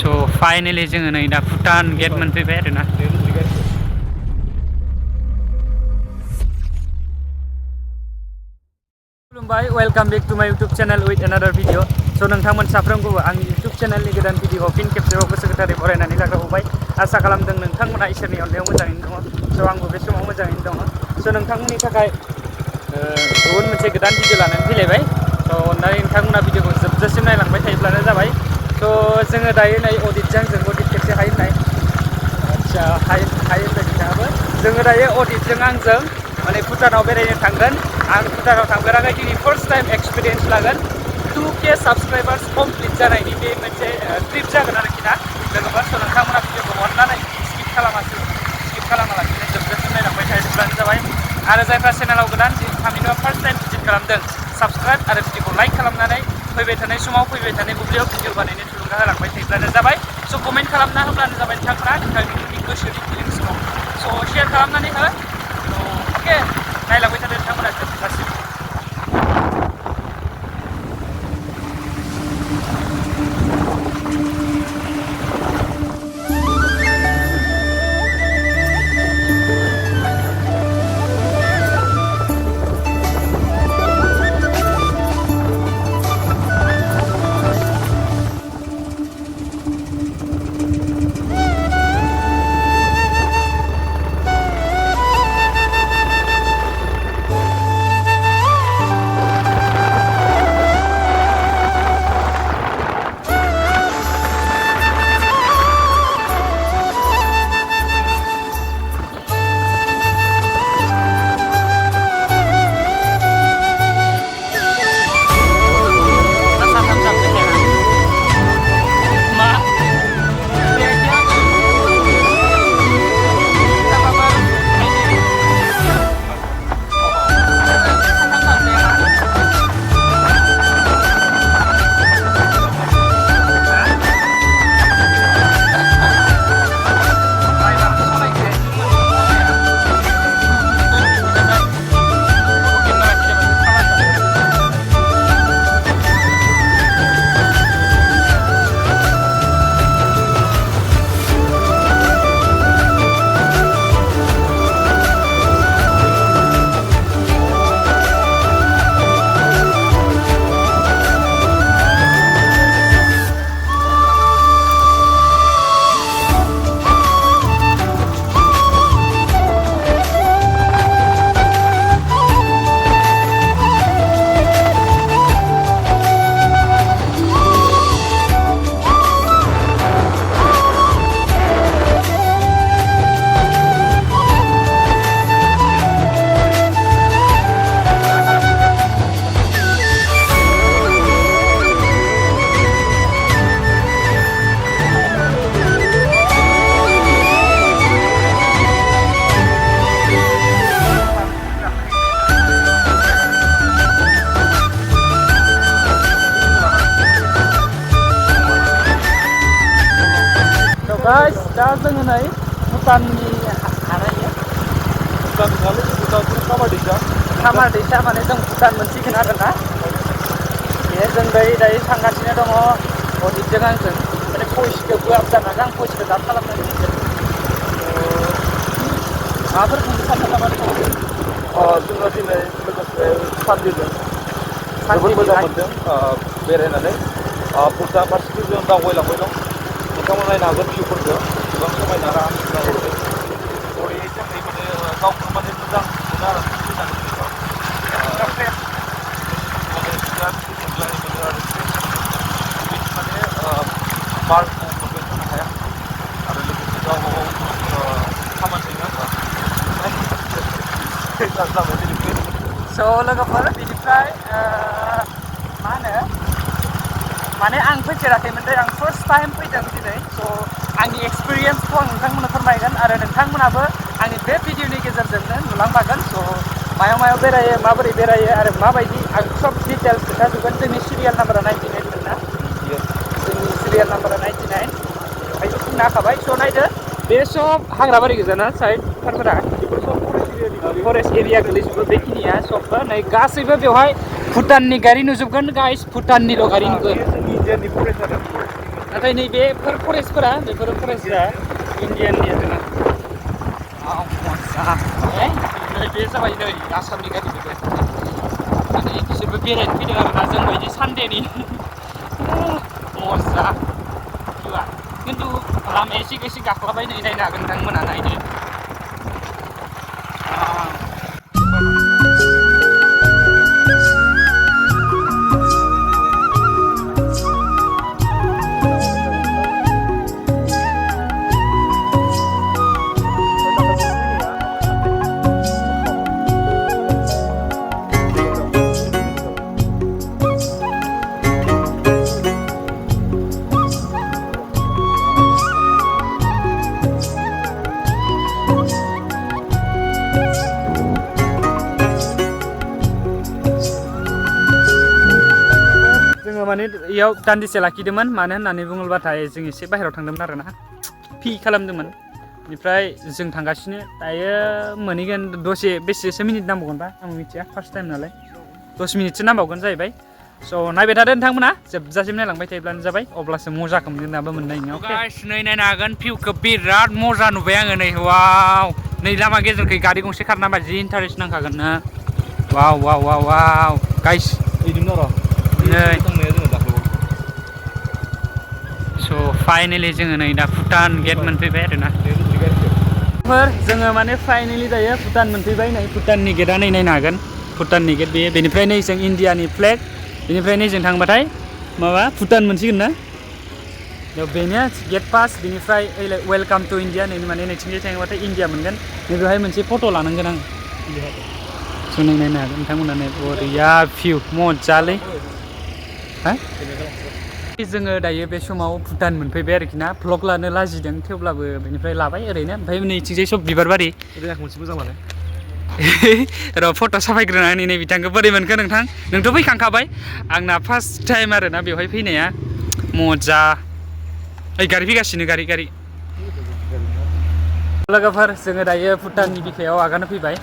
स' फाइनेलि जोङो नै दा भुटान गेट मोनफैबाय आरोना। खुलुमबाय, वेलकाम बेक टू माय YouTube channel with another video. स' नोंथांमोन साफ्रोमखौबो आंनि यूट्यूब चैनलनि गोदान भिडिअ फिन खेबसेबाव गोसो गोथारै बरायनानै लाग्रोबावबाय। आसा खालामदों नोंथांमोना इसोरनि अननायाव मोजाङैनो दङ। स' आंबो बे समाव मोजाङैनो दङ। स' नोंथांमोननि थाखाय गुबुन मोनसे गोदान भिडिअ लानानै फैलायबाय। स' अननानै नोंथांमोना भिडिअखौ जोबजासिम नायलांबाय थायोब्लानो जाबाय। स' जोङो दायो नै अडिटजों अडिट खेबसे हायैनाय आदसा हायो बिथाङाबो जोङो दायो अडिटजों आंजों माने भुटानाव बेरायनो थांगोन। आं भुटानाव थांफेराखै, दिनै फार्स्ट टाइम एक्सपिरियेन्स लागोन। 2K साबस्क्राइबार्स कमप्लिट जानायनि बे मोनसे ट्रिप जागोन आरोखि ना लोगोफोर। स' नोंथांमोना भिडिअखौ अननानै स्किप खालामालासिनो जोबजासिम नायलांबाय थायोब्लानो जाबाय। आरो जायफ्रा चेनेलाव गोदान थामहिनबा फार्स्ट टाइम भिजिट खालामदों, साबस्क्राइब आरो भिडिअखौ लाइक खालामनानै फैबाय थानाय समाव फैबाय थानाय बुब्लियाव भिडिअ बानायनो थुलुंगा होलांबाय थायोब्लानो जाबाय। स' कमेन्ट खालामना होब्लानो जाबाय नोंथांमोना नोंथांनि गोसोनि फिलिंसखौ। स' शेयार खालामनानै हो। अके, नायलांबाय थादो नोंथांमोना जोबजासिम। Guys, दा जोङो नै भुटाननि हानायो खामार दैसा माने जों भुटान मोनसिगोन आरोना। बे जों दायो थांगासिनो दङ अडिटजों आंजों। माने भइसखौ बुआप जानानै आं भइसखौ दाब खालामनानै दोनगोन। माबाफोर बुंनो सानदों नामा नोंथाङा? जोङो दिनै लोगोसे सानदिजों जोबोद मोजां मोनदों बेरायनानै। भुटान फारसेथिं जों दावबायलांबाय दं। नोंथांमोना नायनो हागोन भिउफोरखौ गोबां समायना नुहुरो। ओरैहाय जों माने गावखौ माने मोजां मोनो आरो फैनानै माने बिराद गोजोनग्लाय मोनो आरो बिदि माने बारखौ मोनबाय थानो हाया आरो लोगोसे गावबा गाव खामानि नङा स' लोगोफोर बिनिफ्राय मा होनो माने आं फैफेराखैमोन दे, आं फार्स्ट टाइम फैदों दिनै। स' आंनि एक्सपिरियेन्सखौ आं नोंथांमोननो फोरमायगोन आरो नोंथांमोनाबो आंनि बे भिडिअनि गेजेरजोंनो नुलांफागोन। स' मायाव बेरायो, माबोरै बेरायो आरो माबायदि आं सब डिटेल्स खोन्थाजोबगोन। जोंनि सिरियाल नाम्बारा 99 मोन ना? जोंनि सिरियाल नाम्बारा 99 बेवहायबो बुंनो हाखाबाय। स' नायदो, बे सब हाग्राबारि गोजाना साइडफोरा फरेस्ट एरिया गोलैजोबो बेखिनिया सबबो। नै गासैबो बेवहाय भुटाननि गारि नुजोबगोन गाइस, भुटाननिल' गारि नुगोन। नाथाय नैबेफोर फरेस्टफोरा बेफोर फरेस्टफोरा इन्डियाननि आरोना बे जाबाय नै आसामनि गारि बेबो माने बिसोरबो बेरायनो फैदों आरोना जों बायदि सानडेनि मजा भिउआ खिन्थु लामाया एसे एसे गाख्लाबायनाय नायनो हागोन नोंथांमोना नायनो माने इयाव दान्दिसे लाखिदोंमोन मानो होननानै बुङोब्लाथाय जों एसे बाहेरायाव थांदोंमोन आरोना पि खालामदोंमोन बेनिफ्राय जों थांगासिनो दायो मोनहैगोन दसे बेसेसो मिनिट नांबावगोनबा आं मिथिया फार्स्ट टाइम नालाय 10 मिनिटसो नांबावगोन जाहैबाय स' नायबाय थादो नोंथांमोना जोबजासिम नायलांबाय थायोब्लानो जाबाय अब्लासो मजाखौ मोनगोनाबो मोननायनियाव नै नायनो हागोन भिउखौ बिराद मजा नुबाय आङो नै वाव नै लामा गेजेरखै गारि गंसे खारना बा जि इन्टारेस्ट नांखागोन ना वाव वाव वाव वाव गाइस स' फाइनेलि जोङो नै दा भुटान गेट मोनफैबाय आरोना जोङो माने फाइनेलि दायो भुटान मोनफैबाय नै भुटाननि गेटआ नै नायनो हागोन भुटाननि गेट बेयो बेनिफ्राय नै जों इन्डियानि फ्लेग बेनिफ्राय नै जों थांबाथाय माबा भुटान मोनसिगोन ना बेनो गेट पास बेनिफ्राय वेलकाम टु इन्डिया नै माने नैथिंजाय थाङोबाथाय इन्डिया मोनगोन नै बेवहाय मोनसे फट' लानांगोन आं स' नै नायनो हागोन नोंथांमोना नै बरिया भिउ मजालै जोङो दायो बे समाव भुटान मोनफैबाय आरोखि ना भ्लग लानो लाजिदों थेवब्लाबो बेनिफ्राय लाबाय ओरैनो ओमफ्राय नैथिंजाय सब बिबार बारि मोनसे मोजां माने र' फट' साफायग्रोनानै नै बिथांखौ बोरै मोनखो नोंथां नोंथ' फैखांखाबाय आंना फार्स्ट टाइम आरोना बेवहाय फैनाया मजा ओइ गारि फैगासिनो गारि लोगोफोर जोङो दायो भुटाननि बिखायाव आगान फैबाय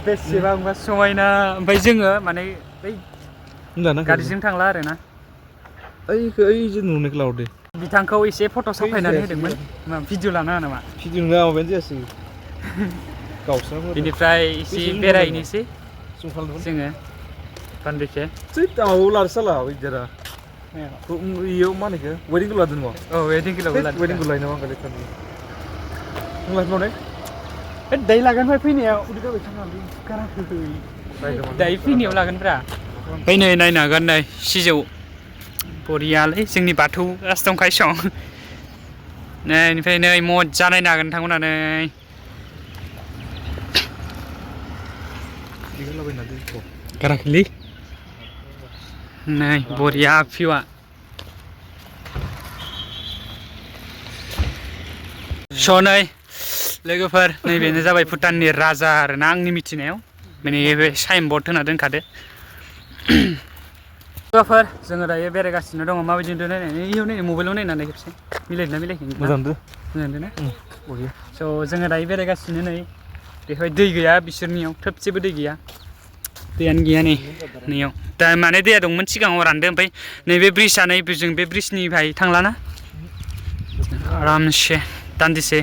बेसेबांबा समायना ओमफ्राय जोङो माने बै गारिजों थांला आरोना बिथांखौ एसे फट' साफायनानै होदोंमोन भिडिअ लानो नामा बिनिफ्राय एसे बेरायनोसै जोङो बान्दैखे इयाव मा होनो वेडिं गुला दङ वेडिं गुला माने दायो लागोन ओमफ्राय फैनायाव दायो फैनायाव लागोनब्रा ओमफ्राय नै नायनो हागोन नै सिजौ बरियालै जोंनि बाथौ दंखाय सं नै बेनिफ्राय नै मजा नायनो हागोन नोंथांमोना नै गाराखैलै नै बरिया भिउआ स' नै लोगोफोर नैबेनो जाबाय भुटाननि राजा आरोना आंनि मिथिनायाव माने बे साइन बर्ड होना दोनखादो लोगोफोर जोङो दायो बेरायगासिनो दङ माबायदि नायनानै इयाव नै मबाइलाव नायनानै खेबसे मिलायदोंना मिलायाखै मोजां ना स' जोङो दायो बेरायगासिनो नै बेवहाय दै गैया बिसोरनियाव थोबसेबो दै गैया दैयानो गैया नैयाव दा माने दैया दंमोन सिगाङाव रानदों ओमफ्राय नैबे ब्रिजआ नै जों बे ब्रिजनिफ्राय थांलाना आरामसे दान्दिसे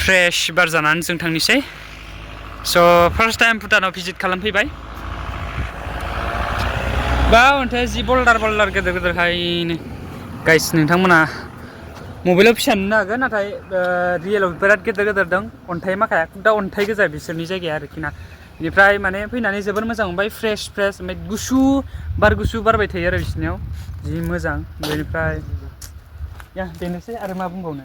फ्रेश बार जानानै जों थांनोसै स' फार्स्ट टाइम भुटानाव भिजिट खालामफैबाय बा अन्थाइ जि बल्डार गेदेर गेदेरखायनो गाइस नोंथांमोना मबाइलाव फिसा नुनो हागोन नाथाय रियेलाव बिराद गेदेर दं अन्थाइ माखाया दा अन्थाइ गोजा बिसोरनि जायगाया आरोखि ना बेनिफ्राय माने फैनानै जोबोर मोजां मोनबाय फ्रेश ओमफ्राय गुसु बारबाय थायो आरो बिसोरनियाव जि मोजां बेनिफ्राय बेनोसै आरो मा बुंबावनो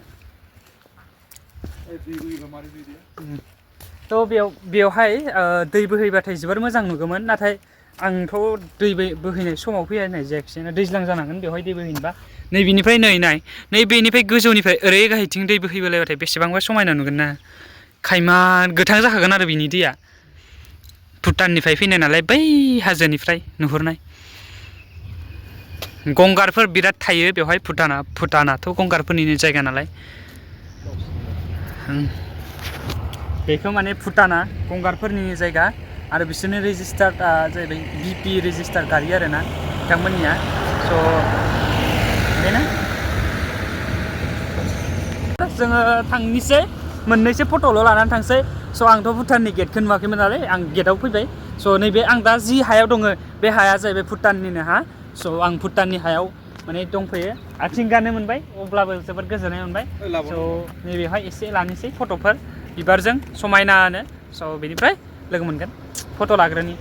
थ' बेवहाय दै बोहैबाथाय जोबोर मोजां नुगौमोन नाथाय आंथ' दै बोहैनाय समाव फैनाय जायाखिसै दैज्लां जानांगोन बेवहाय दै बोहैनोबा नैबेनिफ्राय नैबेनिफ्राय गोजौनिफ्राय ओरै गाहायथिं दै बोहैबोलायबाथाय बेसेबांबा समायना नुगोन ना खायमा गोथां जाखागोन आरो बिनि दैया भुटाननिफ्राय फैनाय नालाय बै हाजोनिफ्राय नुहुरनाय गंगारफोर बिराद थायो बेवहाय भुटानाथ' गंगारफोरनिनो जायगा नालाय बेखौ माने भुटाना गंगारफोरनि जायगा आरो बिसोरनि रेजिस्टार्डआ जाहैबाय BP रेजिस्टार गारि आरोना बिथांमोननिया स' बेनो जोङो थांनिसै मोननैसो फट'ल' लानानै थांसै स' आंथ' भुटाननि गेटखौ नुवाखैमोन नालाय आं गेटआव फैबाय स' नैबे आं दा जि हायाव दङ बे हाया जाहैबाय भुटाननिनो हा स' आं भुटाननि हायाव माने दंफैयो आथिं गानो मोनबाय अब्लाबो जोबोद गोजोननाय मोनबाय स' नैबेहाय एसे लानोसै फट'फोर बिबारजों समायनानो स' बेनिफ्राय लोगो मोनगोन फट' लाग्रोनि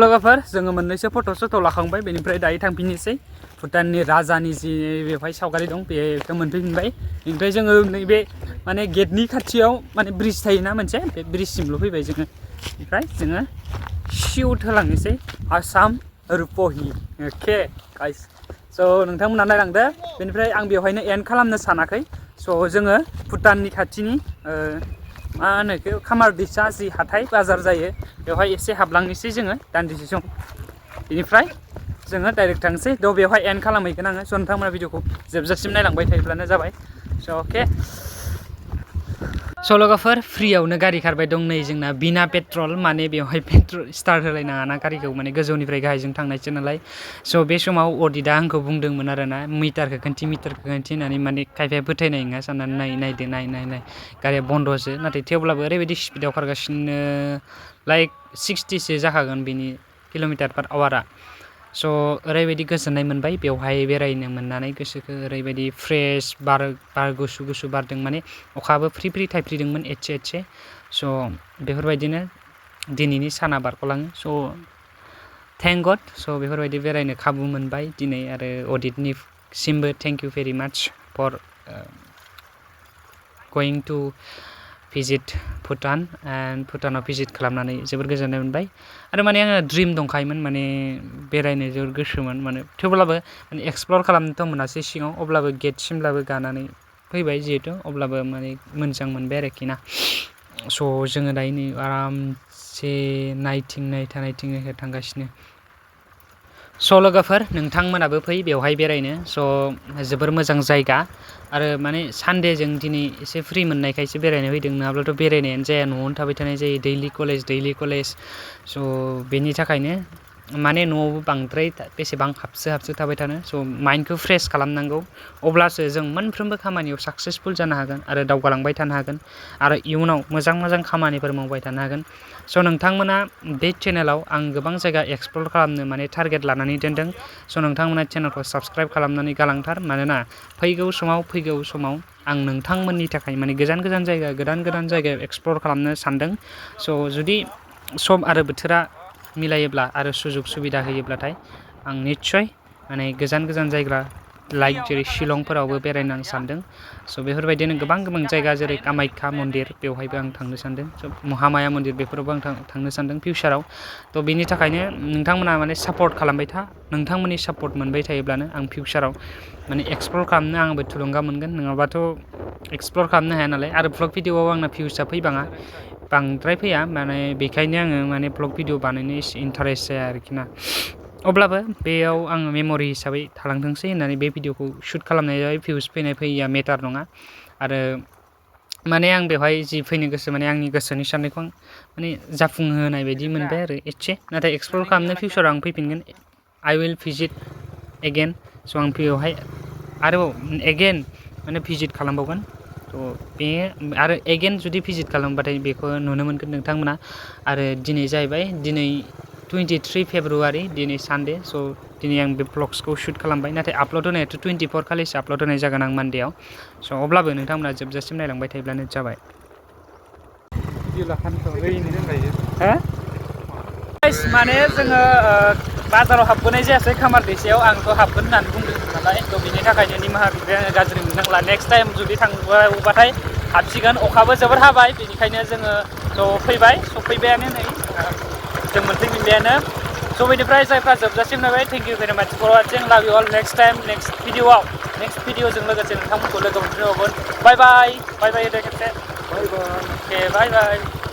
लोगोफोर जोङो मोननैसो फट' लाखांबाय बेनिफ्राय दायो थांफिननोसै भुटाननि राजानि जि बेवहाय सावगारि दं बेखौ मोनफैफिनबाय बेनिफ्राय जोङो नैबे माने गेटनि खाथियाव माने ब्रिज थायोना मोनसे बे ब्रिजसिमल' फैबाय जोङो ओमफ्राय जोङो सिउट होलांनोसै आसाम रुपहि अके गाइस स' नोंथांमोना नायलांदो बेनिफ्राय आं बेवहायनो एन्ड खालामनो सानाखै स' जोङो भुटाननि खाथिनि मा होनो बेखौ खामार दैसा जि हाथाय बाजार जायो बेवहाय एसे हाबलांनोसै जोङो दान्दिसे सम बेनिफ्राय जोङो डाइरेक्ट थांसै थ' बेवहाय एन्ड खालामहैगोन आङो स' नोंथांमोना भिडिअखौ जोबजासिम नायलांबाय थायोब्लानो जाबाय स' अके स' लोगोफोर फ्रियावनो गारि खारबाय दं नै जोंना बिना पेट्रल माने बेवहाय पेट्रल स्टार्ट होलायनाङा ना गारिखौ माने गोजौनिफ्राय गाहायजों थांनायसो नालाय स' बे समाव अडिटआ आंखौ बुंदोंमोन आरोना मिटारखौ खोन्थि होननानै माने खायफाया फोथायनाय नङा साननानै नायदो नाय गारिया बन्द'सो नाथाय थेवब्लाबो ओरैबायदि स्पिडाव खारगासिनो लाइक 60सो जाखागोन बिनि किल'मिटार पार आवारा स' ओरैबायदि गोजोननाय मोनबाय बेवहाय बेरायनो मोननानै गोसोखौ ओरैबायदि फ्रेश बार गुसु बारदों माने अखाबो फ्रि थाइफ्रिदोंमोन एसे स' बेफोरबायदिनो दिनैनि साना बारग'लाङो स' थेंक गड स' बेफोरबायदि बेरायनो खाबु मोनबाय दिनै आरो अडिटनिसिमबो thank you very much for going to visit Bhutan and भुटानाव भिजिट खालामनानै जोबोर गोजोननाय मोनबाय आरो माने आङो ड्रिम दंखायोमोन माने बेरायनो जोबोर गोसोमोन माने थेवब्लाबो माने एक्सप्लर खालामनोथ' मोनासै सिङाव अब्लाबो गेटसिमब्लाबो गानानै फैबाय जिहेथु अब्लाबो माने मोजां मोनबाय आरोखि ना स' जोङो दायो नै आरामसे नायथिं थांगासिनो स' लोगोफोर नोंथांमोनाबो फै बेवहाय बेरायनो स' जोबोर मोजां जायगा आरो माने सानडेजों दिनै एसे फ्रि मोननायखायसो बेरायनो फैदों नङाब्लाथ' बेरायनायानो जाया न'आवनो थाबाय थानाय जायो दैलि कलेज स' बेनि थाखायनो माने न'आवबो बांद्राय बेसेबां हाबसो थाबाय थानो स' माइन्डखौ फ्रेस खालामनांगौ अब्लासो जों मोनफ्रोमबो खामानियाव साक्सेसफुल जानो हागोन आरो दावगालांबाय थानो हागोन आरो इयुनाव मोजां खामानिफोर मावबाय थानो हागोन स' नोंथांमोना बे चेनेलाव आं गोबां जायगा एक्सप्लर खालामनो माने टारगेट लानानै दोनदों स' नोंथांमोना चेनेलखौ साबस्क्राइब खालामनानै गालांथार मानोना फैगौ समाव आं नोंथांमोननि थाखाय माने गोजान जायगा गोदान जायगायाव एक्सप्लर खालामनो सानदों स' जुदि सम आरो बोथोरा मिलायोब्ला आरो सुजुग सुबिदा होयोब्लाथाय आं निस्सय माने गोजान जायगा लाइक जेरै शिलंफोरावबो बेरायनो सानदों स' बेफोरबायदिनो गोबां जायगा जेरै कामाख्या मन्दिर बेवहायबो आं थांनो सानदों स' महामाया मन्दिर बेफोरावबो आं थांनो सानदों फिउचाराव थ' बेनि थाखायनो नोंथांमोना माने सापर्ट खालामबाय था नोंथांमोननि सापर्ट मोनबाय थायोब्लानो आं फिउचाराव माने एक्सप्लर खालामनो आंबो थुलुंगा मोनगोन नङाबाथ' एक्सप्लर खालामनो हाया नालाय आरो भ्लग भिडिअआव आंना भिउसआ बांद्राय फैया माने बेखायनो आङो माने भ्लग भिडिअ बानायनो एसे इन्टारेस्ट जाया आरोखि ना अब्लाबो बेयाव आङो मेम'रि हिसाबै थालांथोंसै होननानै बे भिडिअखौ शुट खालामनाय जाबाय भिउस फैयिया मेटार नङा आरो माने आं बेवहाय जि फैनो गोसो माने आंनि गोसोनि साननायखौ आं माने जाफुंहोनाय बायदि मोनबाय आरो एसे नाथाय एक्सप्लर खालामनो फिउचाराव आं फैफिनगोन I will visit again स' आं बेवहाय आरोबाव एगेन माने भिजिट खालामबावगोन थ' बे आरो एगेन जुदि भिजिट खालामबाथाय बेखौ नुनो मोनगोन नोंथांमोना आरो दिनै जाहैबाय 23 फेब्रुवारि दिनै सानडे स' दिनै आं बे ब्लग्सखौ शुट खालामबाय नाथाय आपल'ड होनायाथ' 24 खालिसो आपल'ड होनाय जागोन आं मानडेआव स' अब्लाबो नोंथांमोना जोबजासिम नायलांबाय थायोब्लानो जाबाय माने जोङो बाजाराव हाबबोनाय जायासै खामार दैसायाव आंथ' हाबगोन होननानै बुंदोंमोन नालाय थ' बेनि थाखायनो निमाहा बिबाय आङो गाज्रि मोननांला नेक्स्ट टाइम जुदि थांबाथाय हाबसिगोन अखाबो जोबोर हाबाय बेनिखायनो जोङो थ' सफैबायानो नै जों मोनफैफिनबायानो स' बेनिफ्राय जायफ्रा जोबजासिम नायबाय thank you very much four वाचिं लाभ इउ अल नेक्स्ट भिडिअजों लोगोसे नोंथांमोनखौ लोगो मोनफिनबावगोन बाय बाय होदो खेबसे बाय बाय